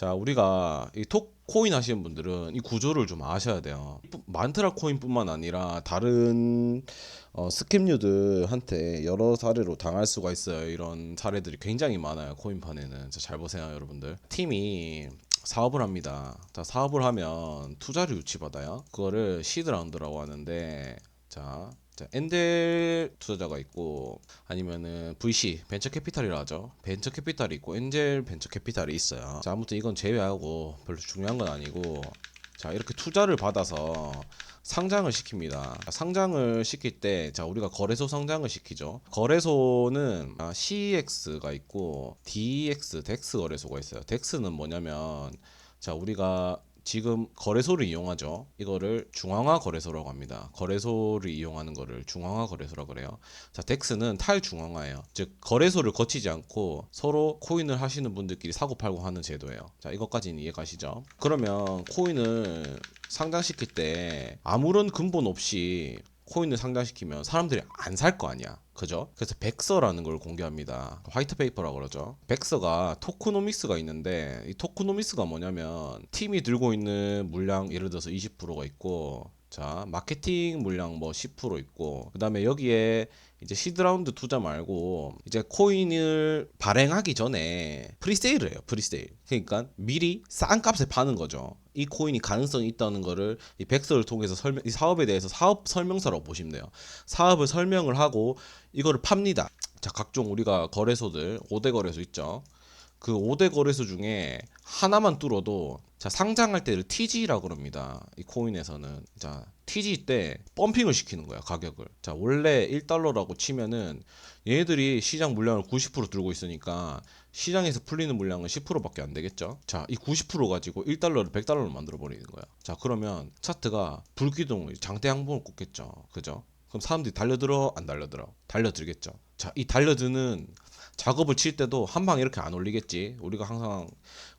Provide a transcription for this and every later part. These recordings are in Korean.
자, 우리가 이 톡코인 하시는 분들은 이 구조를 좀 아셔야 돼요. 만트라 코인뿐만 아니라 다른 스캠류들한테 여러 사례로 당할 수가 있어요. 이런 사례들이 굉장히 많아요. 코인판에는. 자, 잘 보세요, 여러분들. 팀이 사업을 합니다. 자, 사업을 하면 투자를 유치받아요. 그거를 시드 라운드라고 하는데, 자, 엔젤 투자자가 있고 아니면은 VC 벤처 캐피탈이라 하죠. 벤처 캐피탈이 있고 엔젤 벤처 캐피탈이 있어요. 자, 아무튼 이건 제외하고 별로 중요한 건 아니고, 자, 이렇게 투자를 받아서 상장을 시킵니다. 상장을 시킬 때, 자, 우리가 거래소 상장을 시키죠. 거래소는 CEX가 있고 DEX, 덱스 거래소가 있어요. 덱스는 뭐냐면, 자, 우리가 지금 거래소를 이용하죠. 이거를 중앙화 거래소라고 합니다. 거래소를 이용하는 거를 중앙화 거래소라고 그래요. 자, 덱스는 탈중앙화예요. 즉 거래소를 거치지 않고 서로 코인을 하시는 분들끼리 사고 팔고 하는 제도예요. 자, 이것까지는 이해가시죠? 그러면 코인을 상장시킬 때 아무런 근본 없이 코인을 상장시키면 사람들이 안 살 거 아니야. 그죠? 그래서 백서라는 걸 공개합니다. 화이트 페이퍼라고 그러죠. 백서가 토크노미스가 있는데, 이 토크노미스가 뭐냐면 팀이 들고 있는 물량, 예를 들어서 20%가 있고, 자, 마케팅 물량 뭐 10% 있고, 그다음에 여기에 이제 시드라운드 투자 말고 이제 코인을 발행하기 전에 프리세일을 해요. 프리세일. 그러니까 미리 싼 값에 파는 거죠. 이 코인이 가능성이 있다는 거를 이 백서를 통해서 이 사업에 대해서 사업 설명서라고 보시면 돼요. 사업을 설명을 하고 이거를 팝니다. 자, 각종 우리가 거래소들 5대 거래소 있죠. 그 5대 거래소 중에 하나만 뚫어도, 자, 상장할 때를 TG라고 그럽니다. 이 코인에서는. 자, TG 때 펌핑을 시키는 거야, 가격을. 자, 원래 1달러라고 치면은 얘네들이 시장 물량을 90% 들고 있으니까 시장에서 풀리는 물량은 10%밖에 안 되겠죠. 자, 이 90% 가지고 1달러를 100달러로 만들어 버리는 거야. 자, 그러면 차트가 불기둥, 장대 항봉을 꽂겠죠. 그죠? 그럼 사람들이 달려들어, 안 달려들어? 달려들겠죠. 자, 이 달려드는 작업을 칠 때도 한 방에 이렇게 안 올리겠지. 우리가 항상,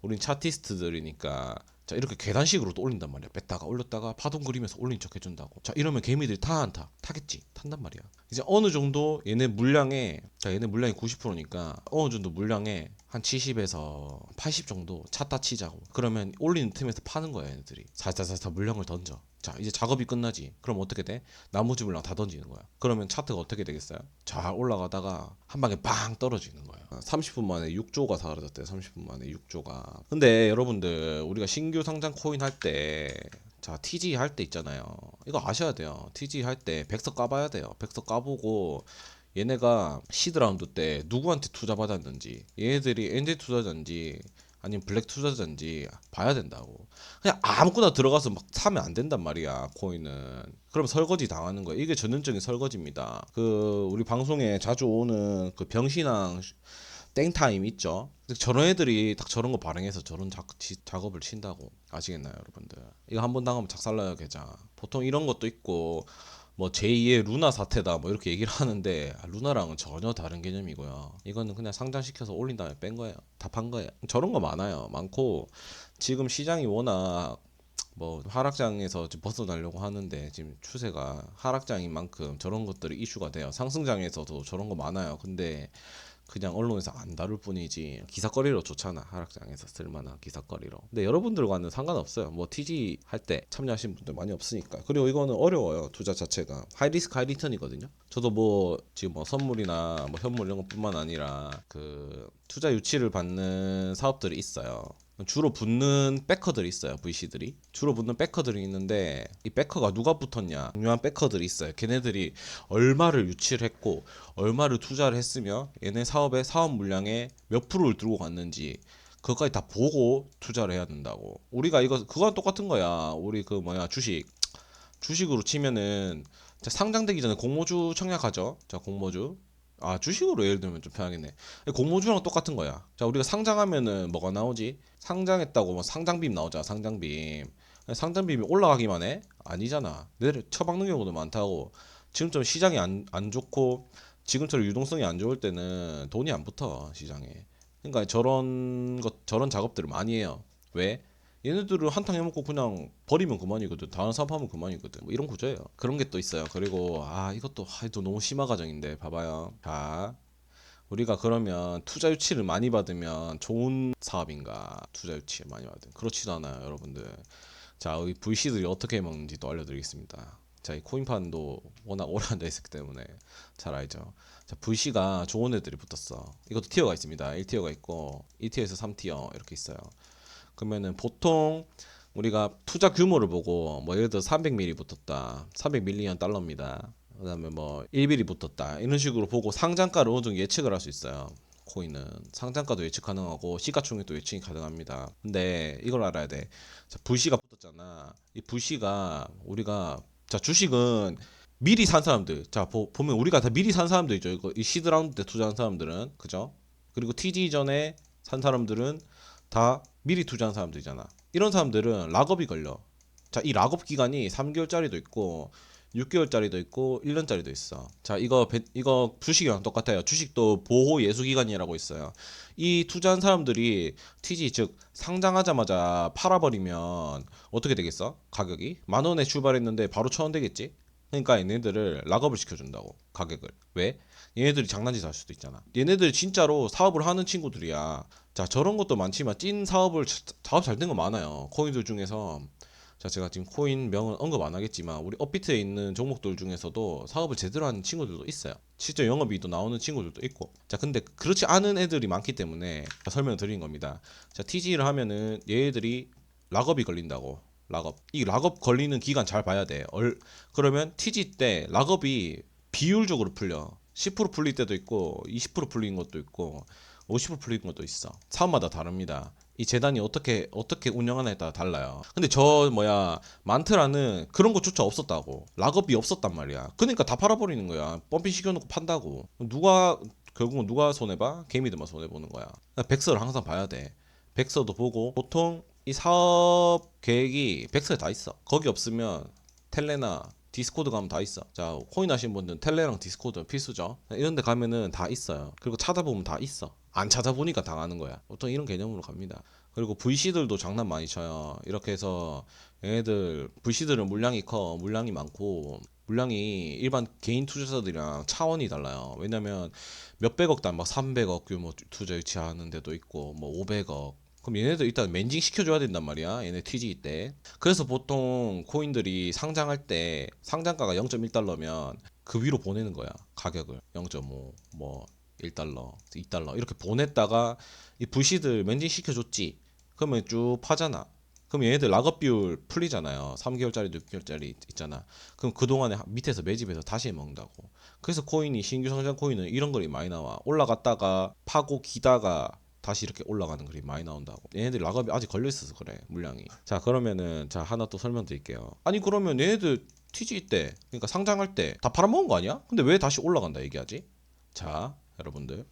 우린 차티스트들이니까, 자, 이렇게 계단식으로 또 올린단 말이야. 뺐다가 올렸다가 파동 그리면서 올린 척 해준다고. 자, 이러면 개미들이 타 안 타? 타겠지. 탄단 말이야. 이제 어느 정도 얘네 물량에, 자, 얘네 물량이 90%니까 어느 정도 물량에 한 70에서 80 정도 찼다 치자고. 그러면 올리는 틈에서 파는 거야, 얘네들이. 살살살살 물량을 던져. 자, 이제 작업이 끝나지. 그럼 어떻게 돼? 나머지 물량 다 던지는 거야. 그러면 차트가 어떻게 되겠어요? 잘 올라가다가 한 방에 빵 떨어지는 거야. 30분 만에 6조가 사라졌대. 30분 만에 6조가. 근데 여러분들, 우리가 신규 상장 코인 할 때, 자, TG 할 때 있잖아요. 이거 아셔야 돼요. TG 할 때 백서 까봐야 돼요. 백서 까보고 얘네가 시드 라운드 때 누구한테 투자 받았는지, 얘네들이 엔젤 투자자인지 아니면 블랙 투자자인지 봐야 된다고. 그냥 아무거나 들어가서 막 사면 안 된단 말이야, 코인은. 그럼 설거지 당하는 거야. 이게 전형적인 설거지입니다. 그 우리 방송에 자주 오는 그 병신왕 땡타임 있죠. 저런 애들이 딱 저런 거 발행해서 저런 작업을 친다고. 아시겠나요, 여러분들? 이거 한 번 당하면 작살나요, 계좌. 보통 이런 것도 있고, 뭐 제2의 루나 사태다 뭐 이렇게 얘기를 하는데, 루나랑은 전혀 다른 개념이고요. 이거는 그냥 상장시켜서 올린 다음에 뺀 거예요. 다 판 거예요. 저런 거 많아요. 많고, 지금 시장이 워낙 뭐 하락장에서 좀 벗어나려고 하는데, 지금 추세가 하락장인 만큼 저런 것들이 이슈가 돼요. 상승장에서도 저런 거 많아요. 근데 그냥 언론에서 안 다룰 뿐이지 기사거리로 좋잖아. 하락장에서 쓸만한 기사거리로. 근데 여러분들과는 상관없어요. 뭐 TG 할 때 참여하신 분들 많이 없으니까. 그리고 이거는 어려워요. 투자 자체가 하이리스크 하이리턴이거든요. 저도 뭐 지금 뭐 선물이나 뭐 현물 이런 것뿐만 아니라 그 투자 유치를 받는 사업들이 있어요. 주로 붙는 백커들이 있어요. VC들이 주로 붙는 백커들이 있는데, 이 백커가 누가 붙었냐, 중요한 백커들이 있어요. 걔네들이 얼마를 유치를 했고 얼마를 투자를 했으며 얘네 사업의 사업 물량의 몇 프로를 들고 갔는지 그것까지 다 보고 투자를 해야 된다고. 우리가 이거 그거랑 똑같은 거야. 우리 그 뭐야, 주식으로 치면은, 자, 상장되기 전에 공모주 청약하죠. 자, 공모주. 아, 주식으로 예를 들면 좀 편하겠네. 공모주랑 똑같은 거야. 자, 우리가 상장하면은 뭐가 나오지? 상장했다고 뭐 상장빔 나오잖아. 상장빔. 상장빔이 올라가기만 해? 아니잖아. 내를 쳐박는 경우도 많다고. 지금처럼 시장이 안 좋고 지금처럼 유동성이 안 좋을 때는 돈이 안 붙어, 시장에. 그러니까 저런 작업들을 많이 해요. 왜? 얘네들은 한탕 해먹고 그냥 버리면 그만이거든. 다른 사업하면 그만이거든. 뭐 이런 구조예요. 그런 게 또 있어요. 그리고 이것도 너무 심화 과정인데 봐봐요. 자, 우리가 그러면 투자 유치를 많이 받으면 좋은 사업인가? 투자 유치 많이 받으면 그렇지도 않아요, 여러분들. 자, 이 VC들이 어떻게 먹는지도 알려드리겠습니다. 자, 이 코인판도 워낙 오래 앉아 있었기 때문에 잘 알죠. 자, VC가 좋은 애들이 붙었어. 이것도 티어가 있습니다. 1티어가 있고 2티어에서 3티어 이렇게 있어요. 그러면은 보통 우리가 투자 규모를 보고 뭐 예를 들어 300ml 붙었다. 300밀리언 달러입니다. 그다음에 뭐 1비리 붙었다. 이런 식으로 보고 상장가를 어느 정도 예측을 할 수 있어요. 코인은 상장가도 예측 가능하고 시가총액도 예측이 가능합니다. 근데 이걸 알아야 돼. 자, 불씨가 붙었잖아. 이 불씨가 우리가 자 주식은 미리 산 사람들. 자 보면 우리가 다 미리 산 사람들이죠. 이거 이 시드 라운드 때 투자한 사람들은 그죠? 그리고 TG 전에 산 사람들은 다 미리 투자한 사람들이잖아. 이런 사람들은 락업이 걸려. 자, 이 락업 기간이 3개월짜리도 있고 6개월짜리도 있고 1년짜리도 있어. 자, 이거 주식이랑 똑같아요. 주식도 보호 예수 기간이라고 있어요. 이 투자한 사람들이 TG 즉 상장하자마자 팔아버리면 어떻게 되겠어? 가격이 10,000원에 출발했는데 바로 1,000원 되겠지? 그러니까 얘네들을 락업을 시켜준다고 가격을. 왜? 얘네들이 장난짓 할 수도 있잖아. 얘네들 진짜로 사업을 하는 친구들이야. 자, 저런 것도 많지만 찐 사업 잘 된 거 많아요. 코인들 중에서. 자, 제가 지금 코인 명은 언급 안 하겠지만 우리 업비트에 있는 종목들 중에서도 사업을 제대로 하는 친구들도 있어요. 실제 영업이익도 나오는 친구들도 있고. 자, 근데 그렇지 않은 애들이 많기 때문에 설명을 드린 겁니다. 자, TG를 하면은 얘들이 락업이 걸린다고. 락업. 이 락업 걸리는 기간 잘 봐야 돼. 그러면 TG 때 락업이 비율적으로 풀려. 10% 풀릴 때도 있고 20% 풀린 것도 있고 50% 풀린 것도 있어. 사업마다 다릅니다. 이 재단이 어떻게 운영하냐에 따라 달라요. 근데 만트라는 그런 것조차 없었다고. 락업이 없었단 말이야. 그러니까 다 팔아버리는 거야. 펌핑 시켜놓고 판다고. 결국은 누가 손해봐? 개미들만 손해보는 거야. 그러니까 백서를 항상 봐야 돼. 백서도 보고 보통 이 사업 계획이 백서에 다 있어. 거기 없으면 텔레나 디스코드 가면 다 있어. 자, 코인 하시는 분들은 텔레랑 디스코드 필수죠. 이런 데 가면은 다 있어요. 그리고 찾아보면 다 있어. 안 찾아보니까 당하는 거야. 보통 이런 개념으로 갑니다. 그리고 VC들도 장난 많이 쳐요. 이렇게 해서 얘네들 VC들은 물량이 커, 물량이 많고 물량이 일반 개인 투자자들이랑 차원이 달라요. 왜냐면 몇백억 단 막 300억 규모 투자 유치하는 데도 있고 뭐 500억. 그럼 얘네들 일단 멘징 시켜줘야 된단 말이야. 얘네 TG 때. 그래서 보통 코인들이 상장할 때 상장가가 0.1달러면 그 위로 보내는 거야. 가격을 0.5, 뭐 1달러, 2달러 이렇게 보냈다가 이 VC들 멘징 시켜줬지. 그러면 쭉 파잖아. 그럼 얘네들 락업 비율 풀리잖아요. 3개월짜리, 6개월짜리 있잖아. 그럼 그동안에 밑에서 매집해서 다시 먹는다고. 그래서 코인이 신규 상장 코인은 이런 그림이 많이 나와. 올라갔다가 파고 기다가 다시 이렇게 올라가는 그림이 많이 나온다고. 얘네들 락업이 아직 걸려 있어서 그래. 물량이. 자, 그러면은 자 하나 또 설명드릴게요. 아니 그러면 얘네들 TG 때 그러니까 상장할 때 다 팔아먹은 거 아니야? 근데 왜 다시 올라간다 얘기하지? 자, 여러분들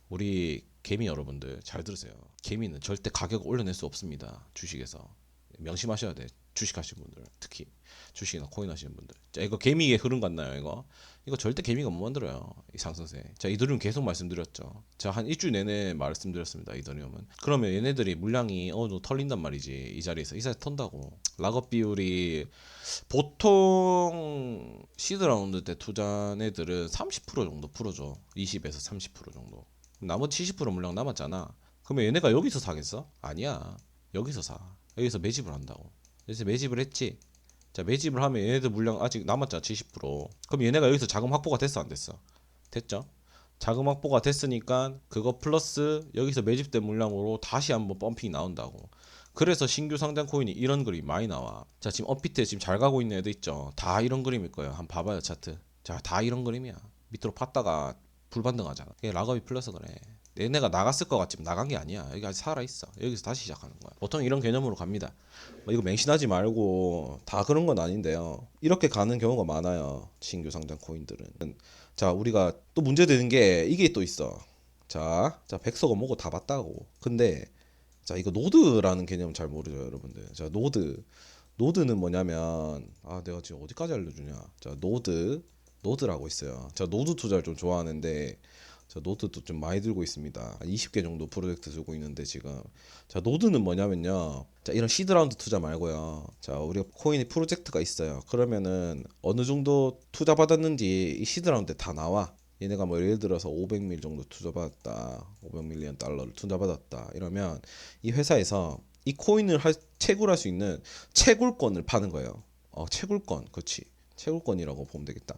우리 개미 여러분들 잘 들으세요. 개미는 절대 가격을 올려낼 수 없습니다. 주식에서 명심하셔야 돼. 주식 하시는 분들 특히 주식이나 코인 하시는 분들. 자, 이거 개미의 흐름 같나요? 이거 절대 개미가 못 만들어요. 이 상승세. 자, 이더리움 계속 말씀드렸죠. 자, 한 일주일 내내 말씀드렸습니다. 이더리움은. 그러면 얘네들이 물량이 어느 정도 털린단 말이지. 이 자리에서 턴다고. 락업 비율이 보통 시드 라운드 때 투자한 애들은 30% 정도 풀어줘. 20에서 30% 정도. 나머지 70% 물량 남았잖아. 그러면 얘네가 여기서 사겠어? 아니야. 여기서 사. 여기서 매집을 한다고. 그래서 매집을 했지. 자, 매집을 하면 얘네들 물량 아직 남았잖아. 70%. 그럼 얘네가 여기서 자금 확보가 됐어, 안 됐어? 됐죠? 자금 확보가 됐으니까 그거 플러스 여기서 매집된 물량으로 다시 한번 펌핑이 나온다고. 그래서 신규 상장 코인이 이런 그림이 많이 나와. 자, 지금 업비트에 지금 잘 가고 있는 애들 있죠. 다 이런 그림일 거예요. 한번 봐봐요, 차트. 자, 다 이런 그림이야. 밑으로 팠다가 불반등하잖아. 그게 락업이 풀려서 그래. 얘네가 나갔을 것 같지만 나간 게 아니야. 여기 아직 살아있어. 여기서 다시 시작하는 거야. 보통 이런 개념으로 갑니다. 뭐 이거 맹신하지 말고 다 그런 건 아닌데요. 이렇게 가는 경우가 많아요. 신규 상장 코인들은. 자, 우리가 또 문제되는 게 이게 또 있어. 자, 백서가 뭐고 다 봤다고. 근데 자, 이거 노드라는 개념 잘 모르죠, 여러분들. 자, 노드는 뭐냐면 내가 지금 어디까지 알려주냐. 자, 노드라고 있어요. 자, 노드 투자를 좀 좋아하는데 자, 노드도 좀 많이 들고 있습니다. 20개 정도 프로젝트 들고 있는데 지금. 자, 노드는 뭐냐면요. 자, 이런 시드 라운드 투자 말고요. 자, 우리가 코인이 프로젝트가 있어요. 그러면은 어느 정도 투자 받았는지 이 시드 라운드에 다 나와. 얘네가 뭐 예를 들어서 500밀 정도 투자받았다, 500밀리언 달러를 투자받았다 이러면 이 회사에서 이 코인을 채굴할 수 있는 채굴권을 파는 거예요. 채굴권, 그렇지. 채굴권이라고 보면 되겠다.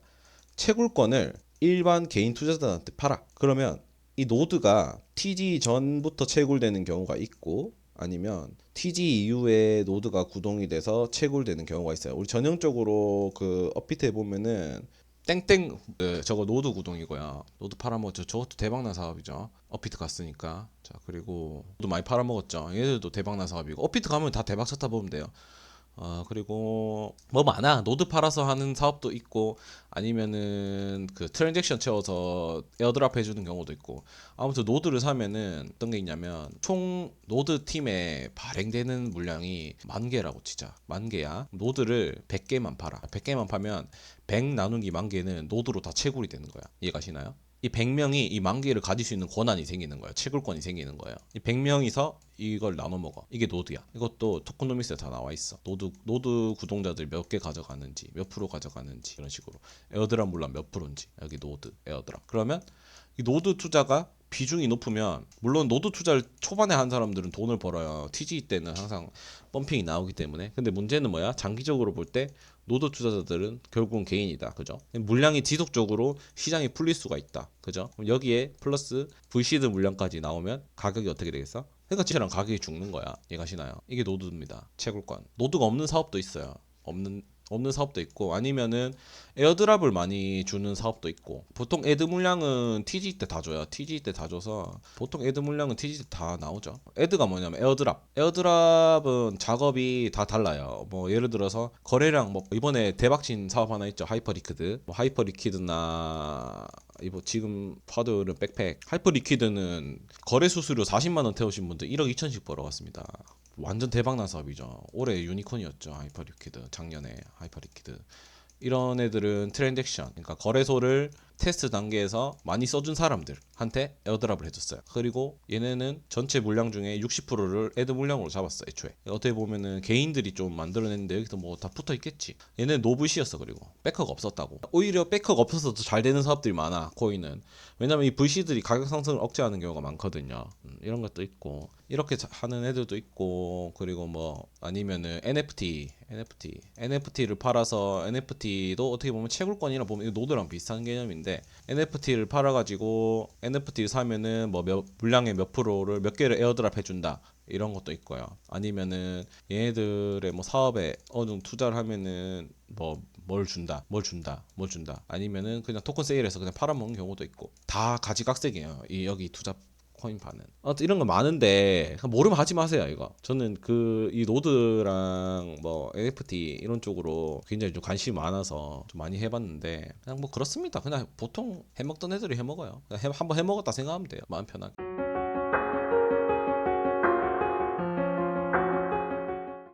채굴권을 일반 개인 투자자들한테 팔아. 그러면 이 노드가 TG 전부터 채굴되는 경우가 있고 아니면 TG 이후에 노드가 구동이 돼서 채굴되는 경우가 있어요. 우리 전형적으로 그 업비트에 보면은 땡땡 저거 노드 구동이고요. 노드 팔아먹었죠. 저것도 대박난 사업이죠. 업비트 갔으니까. 자, 그리고 노드 많이 팔아먹었죠. 얘들도 대박난 사업이고 업비트 가면 다 대박 쳤다 보면 돼요. 그리고 뭐 많아. 노드 팔아서 하는 사업도 있고 아니면은 그 트랜잭션 채워서 에어드랍 해주는 경우도 있고. 아무튼 노드를 사면은 어떤 게 있냐면 총 노드 팀에 발행되는 물량이 10,000개라고 치자. 10,000개야. 노드를 100개만 팔아. 100개만 파면 100 나누기 10,000개는 노드로 다 채굴이 되는 거야. 이해가시나요? 이 100명이 이 10,000개를 가질 수 있는 권한이 생기는 거예요. 채굴권이 생기는 거예요. 이 100명이서 이걸 나눠 먹어. 이게 노드야. 이것도 토코노미스에 다 나와 있어. 노드 구동자들 몇 개 가져가는지, 몇 프로 가져가는지 이런 식으로. 에어드랍 물론 몇 프로인지. 여기 노드, 에어드랍. 그러면 이 노드 투자가 비중이 높으면 물론 노드 투자를 초반에 한 사람들은 돈을 벌어요. TG 때는 항상 펌핑이 나오기 때문에. 근데 문제는 뭐야? 장기적으로 볼 때 노드 투자자들은 결국은 개인이다. 그죠? 물량이 지속적으로 시장이 풀릴 수가 있다. 그죠? 그럼 여기에 플러스 V시드 물량까지 나오면 가격이 어떻게 되겠어? 그러니까 지랑 가격이 죽는 거야. 이해가시나요? 이게 노드입니다. 채굴권. 노드가 없는 사업도 있어요. 없는 사업도 있고 아니면은 에어드랍을 많이 주는 사업도 있고 보통 애드 물량은 TG 때 다 줘요. TG 때 다 줘서 보통 애드 물량은 TG 때 다 나오죠. 애드가 뭐냐면 에어드랍은 작업이 다 달라요. 뭐 예를 들어서 거래량 뭐 이번에 대박친 사업 하나 있죠. 하이퍼리퀴드 뭐 하이퍼리퀴드나 이거 지금 파도는 백팩 하이퍼리퀴드는 거래 수수료 40만 원 태우신 분들 1억 2천씩 벌어왔습니다. 완전 대박난 사업이죠. 올해 유니콘이었죠. 하이퍼리퀴드 작년에 하이퍼리퀴드 이런 애들은 트랜잭션 그러니까 거래소를 테스트 단계에서 많이 써준 사람들한테 에어드랍을 해줬어요. 그리고 얘네는 전체 물량 중에 60%를 애드 물량으로 잡았어. 애초에 어떻게 보면은 개인들이 좀 만들어냈는데 여기서 뭐 다 붙어 있겠지. 얘는 노브시였어. 그리고 백허가 없었다고. 오히려 백허가 없어서도 잘 되는 사업들이 많아. 코인은 왜냐면 이 VC들이 가격 상승을 억제하는 경우가 많거든요. 이런 것도 있고 이렇게 하는 애들도 있고 그리고 뭐 아니면은 NFT를 팔아서 NFT도 어떻게 보면 채굴권이라 보면 노드랑 비슷한 개념인데 NFT를 팔아가지고 NFT 사면은 뭐 물량의 몇 프로를 몇 개를 에어드랍 해준다 이런 것도 있고요. 아니면은 얘네들의 뭐 사업에 어느 정도 투자를 하면은 뭐 뭘 준다. 아니면은 그냥 토큰 세일해서 그냥 팔아먹는 경우도 있고 다 가지각색이에요. 이 여기 투자 코인파는 이런 거 많은데 모르면 하지 마세요. 이거 저는 그 이 노드랑 뭐 NFT 이런 쪽으로 굉장히 좀 관심이 많아서 좀 많이 해봤는데 그냥 뭐 그렇습니다. 그냥 보통 해먹던 애들이 해먹어요. 그냥 한번 해먹었다 생각하면 돼요. 마음 편하게.